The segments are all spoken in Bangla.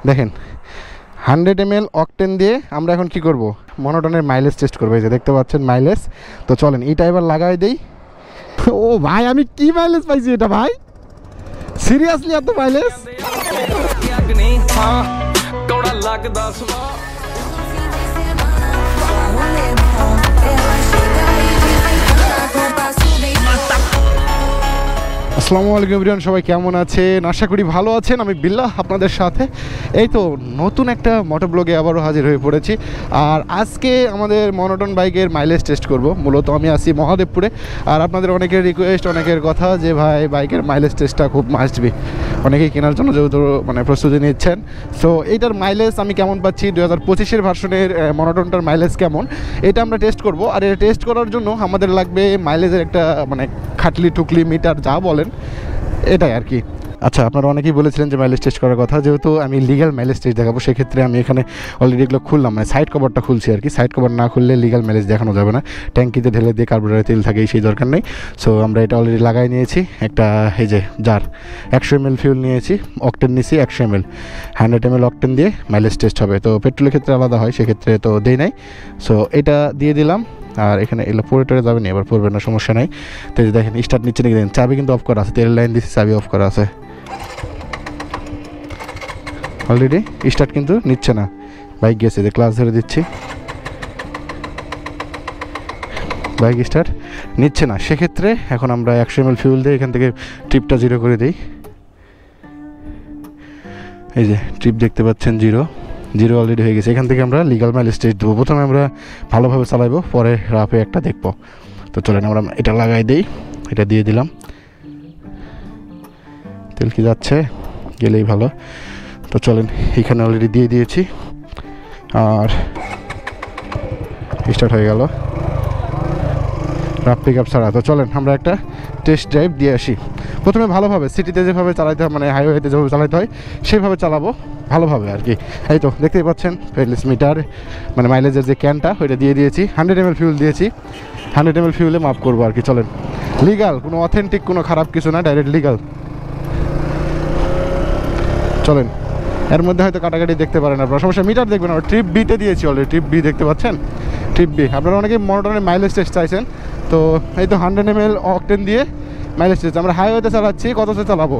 দেখেন 100 ml অকটেন দিয়ে আমরা এখন কি করব, মনোটনের মাইলেজ টেস্ট করবো। এই যে দেখতে পাচ্ছেন মাইলেজ। তো চলেন এটা এবার লাগাই দেই। ও ভাই, আমি কি মাইলেজ পাইছি এটা ভাই, সিরিয়াসলি এত মাইলেজ? আসসালামু আলাইকুম এভরিওয়ান, সবাই কেমন আছেন? আশা করি ভালো আছেন। আমি বিল্লাহ আপনাদের সাথে। এই তো নতুন একটা মোটো ব্লগে আবারও হাজির হয়ে পড়েছি। আর আজকে আমাদের মনোটন বাইকের মাইলেজ টেস্ট করব। মূলত আমি আছি মহাদেবপুরে। আর আপনাদের অনেকের রিকোয়েস্ট, অনেকের কথা যে ভাই বাইকের মাইলেজ টেস্টটা খুব মাস্ট বি, অনেকেই কেনার জন্য যেহেতু মানে প্রস্তুতি নিচ্ছেন। সো এইটার মাইলেজ আমি কেমন পাচ্ছি, 2025-এর ভার্সনের মনোটনটার মাইলেজ কেমন, এটা আমরা টেস্ট করব। আর এটা টেস্ট করার জন্য আমাদের লাগবে মাইলেজের একটা মানে খাটলি টুকলি মিটার যা বলেন, এটাই আর কি। আচ্ছা, আপনারা অনেকেই বলেছিলেন যে মাইলেজ টেস্ট করার কথা, যেহেতু আমি লিগ্যাল মাইলেজ টেস্ট দেখাবো সেক্ষেত্রে আমি এখানে অলরেডি এগুলো খুললাম, মানে সাইড কভারটা খুলছি আর কি। সাইড কভার না খুললে লিগ্যাল মাইলেজ দেখানো যাবে না, ট্যাঙ্কিতে ঢেলে দিয়ে কার্বোরেটরে তেল থাকে সেই দরকার নেই। সো আমরা এটা অলরেডি লাগাই নিয়েছি একটা, এই যে জার 100 ml ফিউল নিয়েছি, অকটেন নিয়েছি 100 ml, 100 ml অকটেন দিয়ে মাইলেজ টেস্ট হবে। তো পেট্রোলের ক্ষেত্রে আলাদা হয়, সেক্ষেত্রে তো দেই নাই। সো এটা দিয়ে দিলাম। আর এখানে এগুলো পরে টরে যাবে না, এবার পড়বে না, সমস্যা নাই। তো দেখেন স্টার্ট নিচ্ছে নাকি, দেখেন চাবি কিন্তু অফ করা আছে, তেল লাইন দিচ্ছি, চাবি অফ করা আছে অলরেডি। স্টার্ট কিন্তু নিচ্ছে না, বাইক গেছে, যে ক্লাস ধরে দিচ্ছি, বাইক স্টার্ট নিচ্ছে না। সেক্ষেত্রে এখন আমরা 100 ml ফিউল দিয়ে এখান থেকে ট্রিপটা 0 করে দিই। এই যে ট্রিপ দেখতে পাচ্ছেন 0 অলরেডি হয়ে গেছে। এখান থেকে আমরা লিগাল মাইলেজ টেস্ট দেবো। প্রথমে আমরা ভালোভাবে চালাবো, পরে রাফে একটা দেখবো। তো চলেন আমরা এটা লাগাই দিই, এটা দিয়ে দিলাম। তেল কি যাচ্ছে, গেলেই ভালো। তো চলেন এখানে অলরেডি দিয়ে দিয়েছি, আর স্টার্ট হয়ে গেল, রাফ পিক আপ ছাড়া। তো চলেন আমরা একটা টেস্ট ড্রাইভ দিয়ে আসি। প্রথমে ভালোভাবে সিটিতে যেভাবে চালাতে হয়, মানে হাইওয়েতে যেভাবে চালাতে হয় সেভাবে চালাবো ভালোভাবে আর কি। এই তো দেখতেই পাচ্ছেন ফেরলিস মিটার, মানে মাইলেজের যে ক্যানটা ওইটা দিয়ে দিয়েছি। 100 ml ফিউল দিয়েছি, 100 ml ফিউলে মাপ করবো আর কি। চলেন, লিগাল, কোনো অথেন্টিক কোনো খারাপ কিছু না, ডাইরেক্ট লিগাল। চলেন, এর মধ্যে হয়তো কাটাকাটি দেখতে পারেন আপনারা, সমস্যা, মিটার দেখবেন। আমরা ট্রিপ বিতে দিয়েছি অলরেডি, ট্রিপ বি দেখতে পাচ্ছেন, ট্রিপ বি। আপনারা অনেকেই মনোটনের মাইলেজ টেস্ট চাইছেন। তো এই তো 100 ml অকটেন দিয়ে মাইলেজ টেস্ট। আমরা হাইওয়েতে চালাচ্ছি, কততে চালাবো,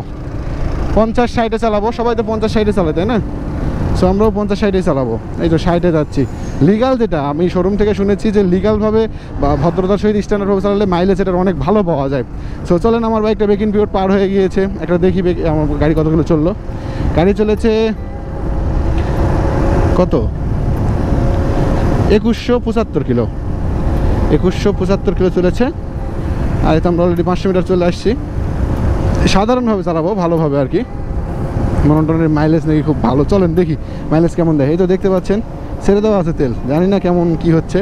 50-60-এ চালাবো। সবাই তো 50-60-এ চালায়, তাই না? সো আমরাও 50-60-এই চালাবো। এই তো 60-এ যাচ্ছি। লিগাল যেটা আমি শোরুম থেকে শুনেছি যে লিগালভাবে বা ভদ্রতার সহিত স্ট্যান্ডার্ডভাবে চালালে মাইলেজ এটার অনেক ভালো পাওয়া যায়। সো চলেন, আমার বাইকটা বেকিং পিরিয়ড পার হয়ে গিয়েছে, একটা দেখি আমার গাড়ি কতগুলো চললো। গাড়ি চলেছে কত, 2175 কিলো, 2175 কিলো চলেছে। আর তো আমরা অলরেডি 500 মিটার চলে আসছি। সাধারণভাবে চালাবো, ভালোভাবে আর কি। মনোটনের মাইলেজ নাকি খুব ভালো, চলেন দেখি মাইলেজ কেমন দেয়। এই তো দেখতে পাচ্ছেন ছেড়ে দেওয়া আছে তেল, জানি না কেমন কি হচ্ছে।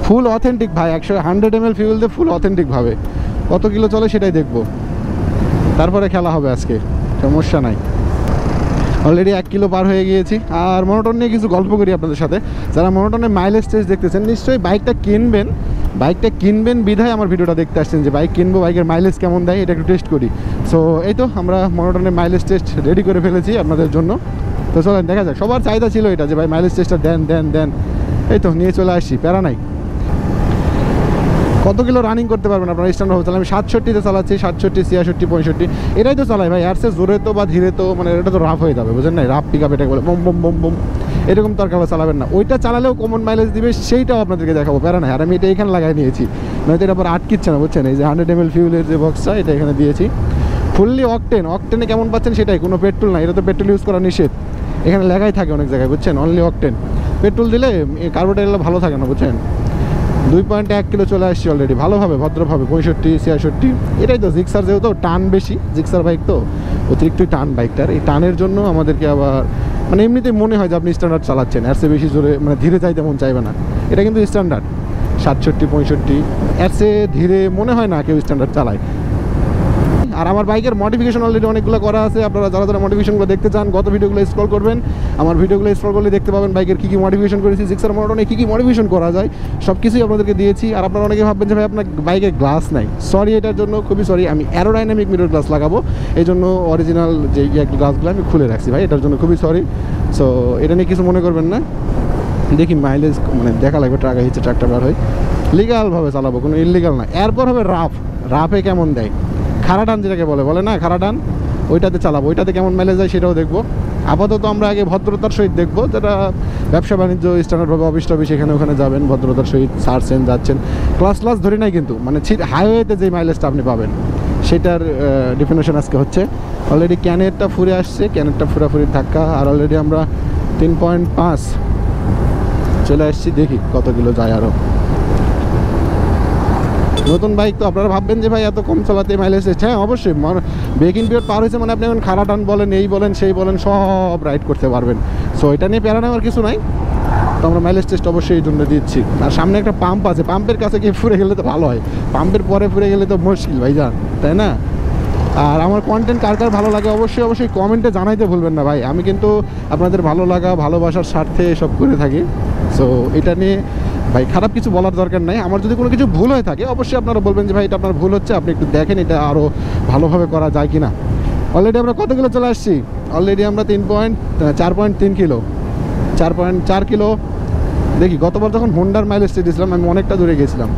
ফুল অথেন্টিক ভাই, 100 ml ফিউল দিয়ে ফুল অথেন্টিকভাবে কত কিলো চলে সেটাই দেখবো, তারপরে খেলা হবে আজকে, সমস্যা নাই। অলরেডি 1 কিলো পার হয়ে গিয়েছি। আর মনোটন নিয়ে কিছু গল্প করি আপনাদের সাথে। যারা মনোটনের মাইলেজ টেস্ট দেখতেছেন, নিশ্চয়ই বাইকটা কিনবেন বিধায় আমার ভিডিওটা দেখতে আসছেন, যে বাইক কিনবো, বাইকের মাইলেজ কেমন দেয় এটা একটু টেস্ট করি। সো এই তো আমরা মনোটনের মাইলেজ টেস্ট রেডি করে ফেলেছি আপনাদের জন্য। তো চলেন দেখা যাক, সবার চাহিদা ছিল এটা যে ভাই মাইলেজ টেস্টটা দেন। এই তো নিয়ে চলে আসছি, প্যারা নাই। কত কিলো রানিং করতে পারবেন আপনারা স্ট্যান্ডার্ড চালান? আমি 67-তে চালাচ্ছি, 67, 66, 65, এটাই তো চালাই ভাই। আর সে জোরে তো বা ধীরে তো মানে এটা তো রাফ হয়ে যাবে, বুঝলেন না? রাফ পিক আপ এটা বলে, বম এরকম তো আর কারো চালাবেন না। ওইটা চালালেও কমন মাইলেজ দিবে, সেইটাও আপনাদেরকে দেখাবো, প্যারা নাই। আর আমি এটা এখানে লাগাই নিয়েছি, নয়তো এটা আবার আটকিচ্ছে না, বুঝছেন? এই যে 100 ml ফিউলের যে বক্সটা, এটা এখানে দিয়েছি। ফুললি অকটেনে কেমন পাচ্ছেন সেটাই, কোনো পেট্রোল না, এটা তো পেট্রোল ইউজ করা নিষেধ, এখানে লেখাই থাকে অনেক জায়গায়, বুঝছেন? Only octane. পেট্রোল দিলে কার্বোরেটর ভালো থাকে না, বুঝছেন? 2.1 কিলো চলে আসছি অলরেডি, ভালোভাবে ভদ্রভাবে। 65, 66, এটাই তো জিক্সার, যেহেতু টান বেশি, জিক্সার বাইক তো অতিরিক্তই টান বাইকটার। এই টানের জন্য আমাদেরকে আবার মানে এমনিতেই মনে হয় যে আপনি স্ট্যান্ডার্ড চালাচ্ছেন, এর চেয়ে বেশি জোরে মানে ধীরে চাইতে মন চাইবে না। এটা কিন্তু স্ট্যান্ডার্ড 67, 65, এর চেয়ে ধীরে মনে হয় না কেউ স্ট্যান্ডার্ড চালায়। আর আমার বাইকের মডিফিকেশন অলরেডি অনেকগুলো করা আছে। আপনারা যারা মডিফিকেশনগুলো দেখতে চান, গত ভিডিওগুলো স্ক্রল করবেন, আমার ভিডিওগুলো স্ক্রল করলে দেখতে পাবেন বাইকের কী কী মডিফিকেশন করেছি, জিক্সার মনোটনে কী কী মডিফিকেশন করা যায় সব কিছুই আপনাদেরকে দিয়েছি। আর আপনারা অনেকে ভাববেন যে ভাই আপনার বাইকে গ্লাস নাই, সরি এটার জন্য খুবই সরি। আমি অ্যারোডাইনামিক মিরর গ্লাস লাগাবো, এই জন্য অরিজিনাল যে গ্লাসগুলো আমি খুলে রাখছি ভাই, এটার জন্য খুবই সরি। সো এটা নিয়ে কিছু মনে করবেন না। দেখি মাইলেজ মানে দেখা লাগবে, ট্রাক হিচ্ছে ট্রাকটা বার হয়, লিগালভাবে চালাবো, কোনো ইলিগাল না। এরপর হবে রাফে কেমন দেয়, খাড়া টান যেটাকে বলে না খাড়া টান, ওইটাতে চালাবো, ওইটাতে কেমন মাইলেজ যায় সেটাও দেখবো। আপাতত আমরা আগে ভদ্রতার সহিত দেখবো, যেটা ব্যবসা বাণিজ্য স্ট্যান্ডার্ডভাবে অফিস টফিস এখানে ওখানে যাবেন ভদ্রতার সহিত সারছেন যাচ্ছেন, ক্লাস ধরে নাই কিন্তু, মানে হাইওয়েতে যে মাইলেজটা আপনি পাবেন সেটার ডেফিনেশন আজকে হচ্ছে। অলরেডি ক্যানেরটা ফুরে আসছে, ক্যানেরটা ফুরাফুরি ধাক্কা, আর অলরেডি আমরা 3.5 চলে আসছি, দেখি কত কিলো যায় আরও। নতুন বাইক তো আপনারা ভাববেন যে ভাই এত কম চালাতে মাইলেজ এসেছে, হ্যাঁ অবশ্যই ব্রেকিং পিরিয়ড পার হয়েছে মানে আপনি এখন খাড়া টান বলেন, এই বলেন সেই বলেন, সব রাইড করতে পারবেন। সো এটা নিয়ে প্যারা নেওয়ার কিছু নাই, তো আমরা মাইলেজ টেস্ট অবশ্যই এই জন্য দিচ্ছি। আর সামনে একটা পাম্প আছে, পাম্পের কাছে গিয়ে ফুরে গেলে তো ভালো হয়, পাম্পের পরে ফুরে গেলে তো মুশকিল ভাইজান, তাই না? আর আমার কন্টেন্ট কার কার ভালো লাগে অবশ্যই কমেন্টে জানাইতে ভুলবেন না ভাই, আমি কিন্তু আপনাদের ভালো লাগা ভালোবাসার স্বার্থে এসব করে থাকি। সো এটা নিয়ে ভাই খারাপ কিছু বলার দরকার নাই। আমার যদি কোনো কিছু ভুল হয়ে থাকে অবশ্যই আপনারা বলবেন যে ভাই এটা আপনার ভুল হচ্ছে, আপনি একটু দেখেন এটা আরও ভালোভাবে করা যায় কি না। অলরেডি আমরা কত কিলো চলে আসছি, অলরেডি আমরা 4.3 কিলো, 4.4 কিলো। দেখি গতবার যখন হোন্ডার মাইলেজ দিয়েছিলাম আমি অনেকটা দূরে গেছিলাম,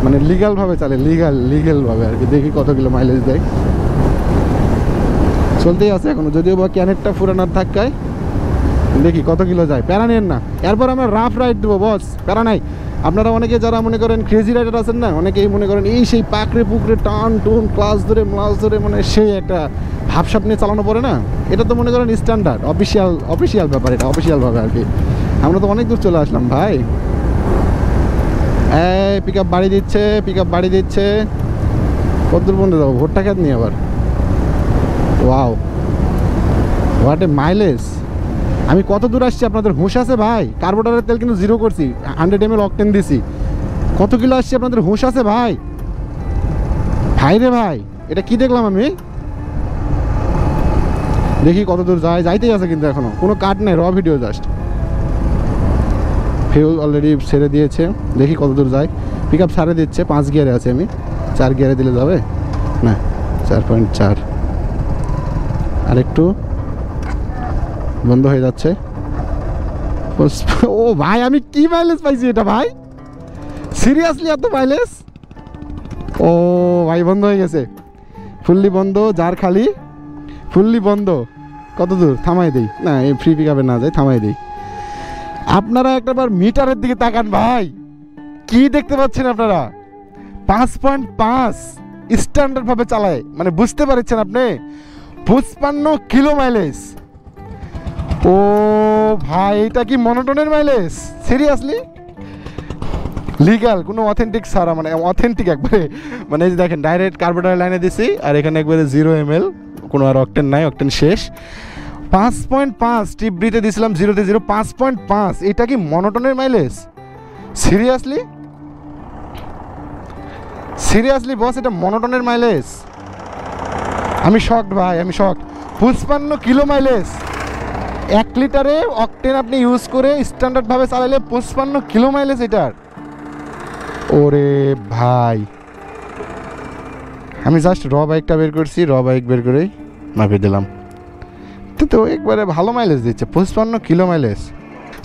মানে লিগালভাবে চালে, লিগালভাবে আর কি। দেখি কত কিলো মাইলেজ দেয়, চলতেই আছে এখনো, যদিও বা ক্যানেটটা ফুরানোর ধাক্কায়। দেখি কত কিলো যায়, প্যারা নেন না। এরপর আমরা রাফ রাইড দেবো বস, প্যারা নাই। আপনারা অনেকে যারা মনে করেন ক্রেজি রাইডার আছেন না, অনেকেই মনে করেন এই সেই পাকড়ে পুকড়ে টান টুন ক্লাস ধরে মানে সেই একটা ভাবসাপ নিয়ে চালানো পড়ে না, এটা তো মনে করেন স্ট্যান্ডার্ড অফিসিয়াল ব্যাপার, এটা অফিসিয়ালভাবে আর কি। আমরা তো অনেক দূর চলে আসলাম ভাই। পিক আপ বাড়ি দিচ্ছে, কত দূর বন্ধু যাবো, ভোটটা খেত নিয়ে আবার। Wow what a mileage. আমি কত দূর আসছি আপনাদের হুঁশ আছে ভাই? কার্বোরেটরের তেল কিন্তু 0 করছি, 100 ml অকটেন দিছি, কত কিলো আসছি আপনাদের হুঁশ আছে ভাই? রে ভাই এটা কি দেখলাম আমি? দেখি কত দূর যাইতেই আছে, কিন্তু এখনো কোনো কাট নাই, র ভিডিও জাস্ট। ফিউল অলরেডি ছেড়ে দিয়েছে, দেখি কত দূর যায়। পিক আপ সারে দিচ্ছে, 5 গিয়ারে আছে, আমি 4 গিয়ারে দিলে যাবে না, 4.4। আরেকটু বন্ধ হয়ে যাচ্ছে। ও ভাই আমি কি মাইলেজ পাইছি এটা ভাই, সিরিয়াসলি এত মাইলেজ? ও ভাই বন্ধ হয়ে গেছে, ফুললি বন্ধ, যার খালি ফুললি বন্ধ। কত দূর থামাই দেই না, এই ফ্রি পিক আপে না যায়, থামাই দেই। আপনারা একটাবার মিটারের দিকে তাকান ভাই, কি দেখতে পাচ্ছেন আপনারা? 5.5 স্ট্যান্ডার্ড ভাবে চালায়, মানে বুঝতে পারছেন আপনি, 55 কিলো মাইলেজ। ও ভাই এটা কি মনোটনের মাইলেজ? সিরিয়াসলি লিগাল, কোনো অথেন্টিক ছাড়া, মানে অথেন্টিক একবারে, মানে এই যে দেখেন ডাইরেক্ট কার্বোরেটর লাইনে দিছি, আর এখানে একবারে 0 ml, কোনো আর অকটেন নাই, অকটেন শেষ। 5.5 টিপ ব্রিতে দিয়েছিলাম 0 তে 0, 5.5। এটা কি মনোটনের মাইলেজ? সিরিয়াসলি বস, এটা মনোটনের মাইলেজ? আমি শকড ভাই, আমি শকড। 55 কিলো মাইলেজ, 1 লিটারে অকটেন আপনি ইউজ করে স্ট্যান্ডার্ডভাবে চালালে 55 কিলো মাইলেজ এটার। ওরে ভাই আমি জাস্ট বাইকটা বের করছি, বাইক বের করেই মাপে দিলাম, তো একবারে ভালো মাইলেজ দিচ্ছে, 55 কিলো মাইলেজ।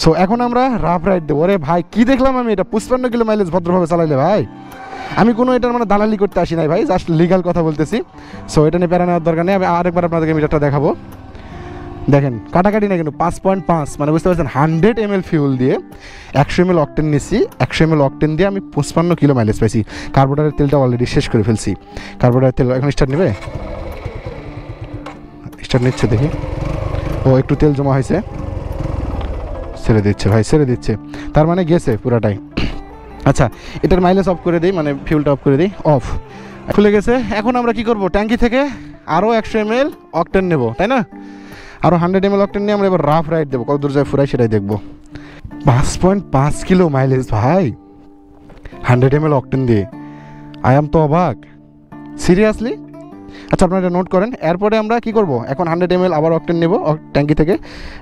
সো এখন আমরা রাফ রাইড দেবো। ওরে ভাই কি দেখলাম আমি, এটা 55 কিলো মাইলেজ ভদ্রভাবে চালাইলে ভাই। আমি কোনো এটার মানে দালালি করতে আসি নাই ভাই, জাস্ট লিগাল কথা বলতেছি। সো এটা নিয়ে প্যারা নেওয়ার দরকার নেই। আমি আরেকবার আপনাদেরকে মিটারটা দেখাবো, দেখেন কাটাকাটি না কিন্তু 5.5, মানে বুঝতে পারছেন 100 ml ফিউল দিয়ে 100 ml অকটেন নিচ্ছি, 100 ml অকটেন দিয়ে আমি 55 কিলো মাইলেজ পাইছি। কার্বোরেটরের তেলটা অলরেডি শেষ করে ফেলছি, কার্বোরেটরের তেল এখন স্টার্ট নেবে, স্টার্ট নিচ্ছে দেখি। ও একটু তেল জমা হয়েছে, ছেড়ে দিচ্ছে ভাই, ছেড়ে দিচ্ছে, তার মানে গেছে পুরাটাই। আচ্ছা এটার মাইলেজ অফ করে দিই, মানে ফিউলটা অফ করে দিই, অফ, খুলে গেছে। এখন আমরা কি করব, ট্যাঙ্কি থেকে আরও 100 ml অকটেন নেব, তাই না? আরও 100 ml অকটেন নিয়ে আমরা এবার রাফ রাইড দেবো, কত দূর যায় ফুরাই সেটাই দেখবো। 5.5 কিলো মাইলেজ ভাই 100 ml অকটেন দিয়ে, আই এম তো অবাক, সিরিয়াসলি আচ্ছা আপনারা এটা নোট করেন। এরপরে আমরা কি করব, এখন 100 ml আবার অকটেন নেব ট্যাঙ্কি থেকে।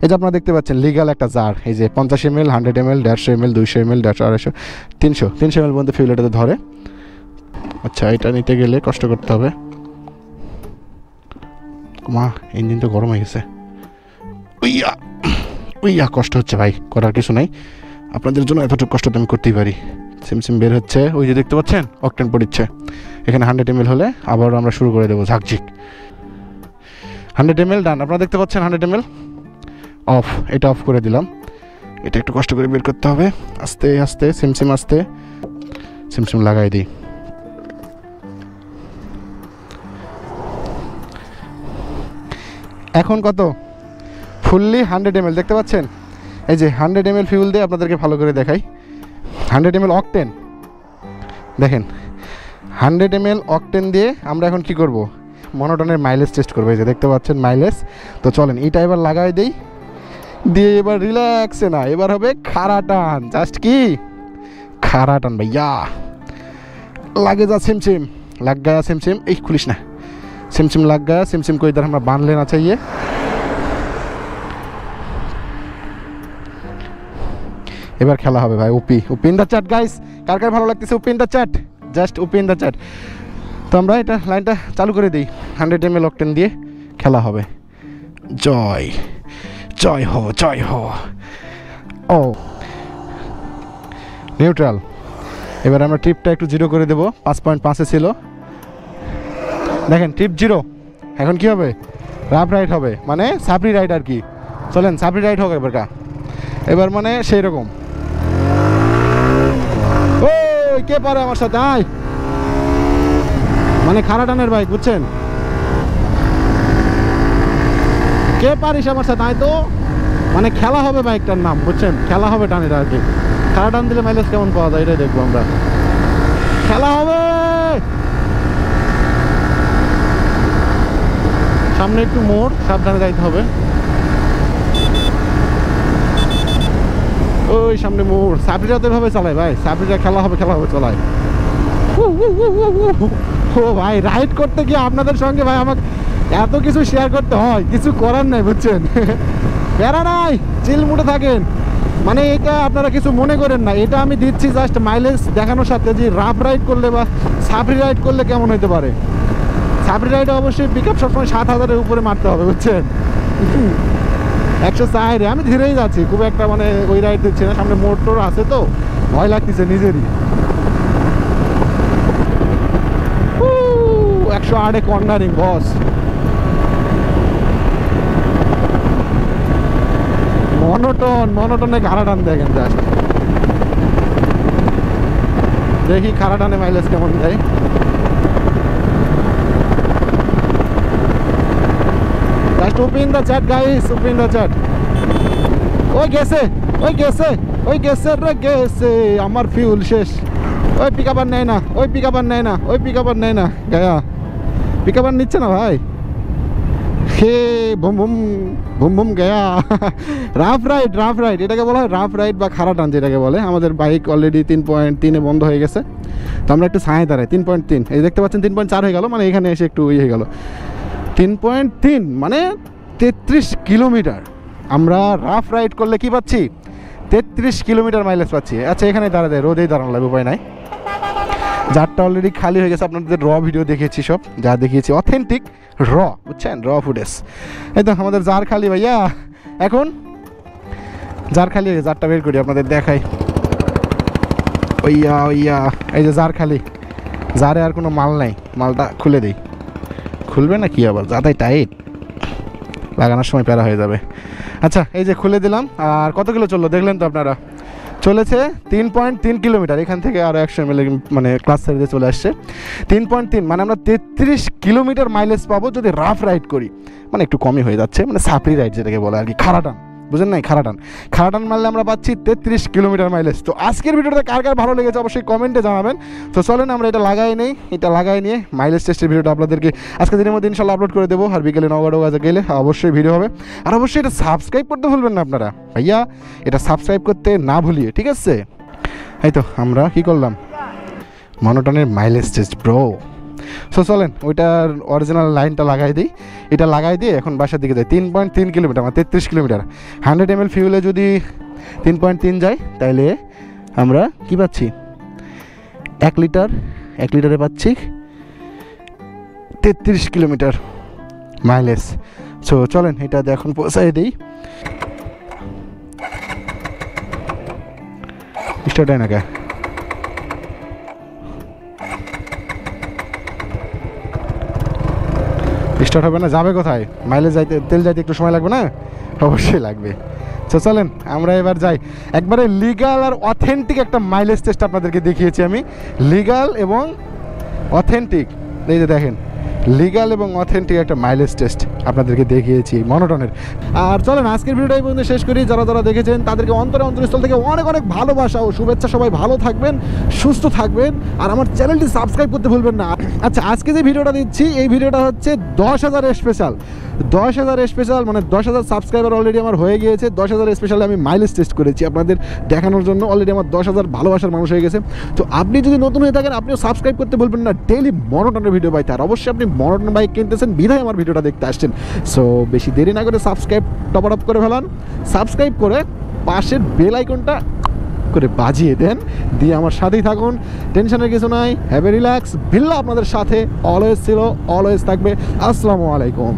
এই যে আপনারা দেখতে পাচ্ছেন লিগাল একটা জার, এই যে 50 ml, 100 ml, 150 ml, 200 ml, 150, 250, 300 ml পর্যন্ত ফিউল এটাতে ধরে। আচ্ছা এটা নিতে গেলে কষ্ট করতে হবে। মা ইঞ্জিন তো গরম হয়ে গেছে, উইয়া উইয়া কষ্ট হচ্ছে ভাই, করার কিছু নাই, আপনাদের জন্য এতটুকু কষ্ট তো আমি করতেই পারি। সিমসিম বের হচ্ছে, ওই যে দেখতে পাচ্ছেন অকটেন পড়ছে। এখানে 100 ml হলে আবার আমরা শুরু করে দেবো ঝাকঝিক। 100 ml ডান, আপনারা দেখতে পাচ্ছেন 100 ml অফ, এটা অফ করে দিলাম। এটা একটু কষ্ট করে বের করতে হবে, আস্তে আস্তে সিমসিম আস্তে, সিমসিম লাগাই দিই। এখন কত, ফুললি 100 ml দেখতে পাচ্ছেন। এই যে 100 ml ফিউল দিয়ে আপনাদেরকে ভালো করে দেখাই। 100 ml অকটেন দেখেন, 100 ml অকটেন দিয়ে আমরা এখন কি করব, মনোটনের মাইলেজ টেস্ট করবো। এই যে দেখতে পাচ্ছেন মাইলেজ। তো চলেন এটা এবার লাগাই দেই, দিয়ে এবার রিল্যাক্সে না, এবার হবে খাড়া টান, জাস্ট কি খাড়া টান ভাইয়া। লাগে যা সিমসিম, লাগ গায়া সিমসিম, এই খুলিস না, সিমসিম লাগ গায়া সিমসিম को इधर আমরা बांध लेना चाहिए। এবার খেলা হবে ভাই, OP OP in the chat guys, কার কার ভালো লাগতেছে OP in the chat, just OP in the chat. তো আমরা এটা লাইনটা চালু করে দিই, 100 ml অকটেন দিয়ে খেলা হবে। জয় জয় হো জয় হো। ও নিউট্রাল। এবার আমরা ট্রিপটা একটু জিরো করে দেবো, 5.5 ছিল, দেখেন ট্রিপ জিরো। এখন কি হবে, রাফ রাইড হবে, মানে সাপড়ি রাইড আর কি। চলেন সাপড়ি রাইড হোক এবার, এবার মানে সেই রকম। ওই কে পারে আমার সাথে, আয় মানে খাড়া টানের বাইক, বুঝছেন, কে পারিস আমার সাথে আয় তো, মানে খেলা হবে বাইকটার নাম, বুঝছেন, খেলা হবে টানের আর কি। খাড়া টান দিলে মাইলেজ কেমন পাওয়া যায় এটাই দেখবো আমরা, খেলা হবে। সামনে একটু মোড়, সাবধানে যাইতে হবে। ওই সামনে মোড়, সাবরিরা তো এভাবে চালায় ভাই, সাবরিরা খেলা হবে চালায়। ও ভাই রাইড করতে গিয়ে আপনাদের সঙ্গে ভাই আমাকে এত কিছু শেয়ার করতে হয়, কিছু করার নাই, বুঝছেন, প্যারা নাই, চিল মুডে থাকেন। মানে এটা আপনারা কিছু মনে করেন না, এটা আমি দিচ্ছি জাস্ট মাইলেজ দেখানোর সাথে, যে রাফ রাইড করলে বা সাবরি রাইড করলে কেমন হতে পারে। সাবরি রাইডে অবশ্যই পিক আপ সবসময় 7000-এর উপরে মারতে হবে, বুঝছেন। 104 আমি ধীরেই যাচ্ছি, খুব একটা মানে ওই রাইড দিচ্ছি না, সামনে মোটর আছে তো ভয় লাগতেছে নিজেরই। 108-এ কর্নারিং বস, মনোটনে খাড়া টান দেখেন জাস্ট, দেখি খাড়া টানে মাইলেজ কেমন দেয়। Just open the chat guys, open the chat. ওই গেছে রে গেছে, আমার ফিউল শেষ। ওই পিক আপ নেয় না, ওই পিক আপ নেয় না, গায়া পিক আপ নিচ্ছে না ভাই। Hey boom boom boom boom গয়া। রাফ রাইড এটাকে বলা হয়, রাফ রাইড বা খাড়া টান যেটাকে বলে। আমাদের বাইক অলরেডি 3.3-এ বন্ধ হয়ে গেছে, তো আমরা একটু ছায়ে দাঁড়াই। 3.3 এই দেখতে পাচ্ছেন, 3.4 হয়ে গেল, মানে এখানে এসে একটু ইয়ে হয়ে গেল। 3.3 মানে 33 কিলোমিটার। আমরা রাফ রাইড করলে কি পাচ্ছি, 33 কিলোমিটার মাইলেজ পাচ্ছি। আচ্ছা এখানে দাঁড়ায়, রোদেই দাঁড়ানো লাগবে, উপায় নাই। জারটা অলরেডি খালি হয়ে গেছে, আপনাদের র ভিডিও দেখিয়েছি, সব যা দেখিয়েছি অথেন্টিক র, বুঝছেন, র ফুটেজ। এই তো আমাদের জার খালি ভাইয়া। এখন জার খালি, জারটা বের করি আপনাদের দেখাই। ওইয়া এই যে জার খালি, জারে আর কোনো মাল নাই, মালটা খুলে দিই। খুলবে না কি আবার, যাতাই টাইট, লাগানোর সময় প্যারা হয়ে যাবে। আচ্ছা এই যে খুলে দিলাম। আর কত কিলো চললো দেখলেন তো আপনারা, চলেছে 3.3 কিলোমিটার। এখান থেকে আরও 100 ml মানে ক্লাস সাইডে চলে আসছে। 3.3 মানে আমরা 33 কিলোমিটার মাইলেজ পাবো যদি রাফ রাইড করি, মানে একটু কমই হয়ে যাচ্ছে, মানে সাপড়ি রাইড যেটাকে বলে আর কি, খাড়া টান, বুঝেন নাই, খাড়া টান মারলে আমরা পাচ্ছি 33 কিলোমিটার মাইলেজ। তো আজকের ভিডিওটা কার কার ভালো লেগেছে অবশ্যই কমেন্টে জানাবেন। তো চলেন আমরা এটা লাগাই নেই, এটা লাগাই নিয়ে মাইলেজ টেস্টের ভিডিওটা আপনাদেরকে আজকে দিনের মধ্যে ইনশাল্লাহ আপলোড করে দেবো। আর বিকেলে নগাঁও গেলে অবশ্যই ভিডিও হবে। আর অবশ্যই এটা সাবস্ক্রাইব করতে ভুলবেন না আপনারা ভাইয়া, এটা সাবস্ক্রাইব করতে না ভুলিয়ে, ঠিক আছে। এই তো আমরা কি করলাম, মনোটনের মাইলেজ টেস্ট ব্রো। সো চলেন ওইটার অরিজিনাল লাইনটা লাগাই দিই, এটা লাগাই দিয়ে এখন বাসার দিকে যাই। 3.3 কিলোমিটার মানে 33 কিলোমিটার। 100 ml ফিউলে যদি 3.3 যায় তাইলে আমরা কি পাচ্ছি, 1 লিটারে পাচ্ছি 33 কিলোমিটার মাইলেজ। সো চলেন এটা এখন পৌঁছাই দিই। স্টার্ট হয় না কে? স্টার্ট হবে না, যাবে কোথায়? মাইলেজ যাইতে, তেল যাইতে একটু সময় লাগবে না? অবশ্যই লাগবে। তো চলেন আমরা এবার যাই। একবারে লিগাল আর অথেন্টিক একটা মাইলেজ টেস্ট আপনাদেরকে দেখিয়েছি আমি, লিগাল এবং অথেন্টিক। এই যে দেখেন, লিগাল এবং অথেন্টিক একটা মাইলেজ টেস্ট আপনাদেরকে দেখিয়েছি মনোটনের। আর চলেন আজকের ভিডিওটা এই পর্যন্ত শেষ করি। যারা যারা দেখেছেন তাদেরকে অন্তরস্থল থেকে অনেক অনেক ভালোবাসা ও শুভেচ্ছা। সবাই ভালো থাকবেন, সুস্থ থাকবেন, আর আমার চ্যানেলটি সাবস্ক্রাইব করতে ভুলবেন না। আচ্ছা, আজকে যে ভিডিওটা দিচ্ছি এই ভিডিওটা হচ্ছে 10,000 স্পেশাল। 10,000 স্পেশাল মানে 10,000 সাবস্ক্রাইবার অলরেডি আমার হয়ে গিয়েছে। 10,000 স্পেশালে আমি মাইলেজ টেস্ট করেছি আপনাদের দেখানোর জন্য। অলরেডি আমার 10,000 ভালোবাসার মানুষ হয়ে গেছে। তো আপনি যদি নতুন হয়ে থাকেন আপনিও সাবস্ক্রাইব করতে ভুলবেন না ডেইলি মনোটনের ভিডিও পাইতে। আর অবশ্যই আপনি মনোটন বাইক কিনতেছেন বিধায় আমার ভিডিওটা দেখতে আসছেন। সো বেশি দেরি না করে সাবস্ক্রাইব টপ আপ করে ফেলান। সাবস্ক্রাইব করে পাশের বেল আইকনটা করে বাজিয়ে দেন, দিয়ে আমার সাথেই থাকুন। টেনশনের কিছু নাই, হ্যাভ এ রিল্যাক্স। বিল্লাহ আপনাদের সাথে অলওয়েজ ছিল, অলওয়েজ থাকবে। আসসালামু আলাইকুম।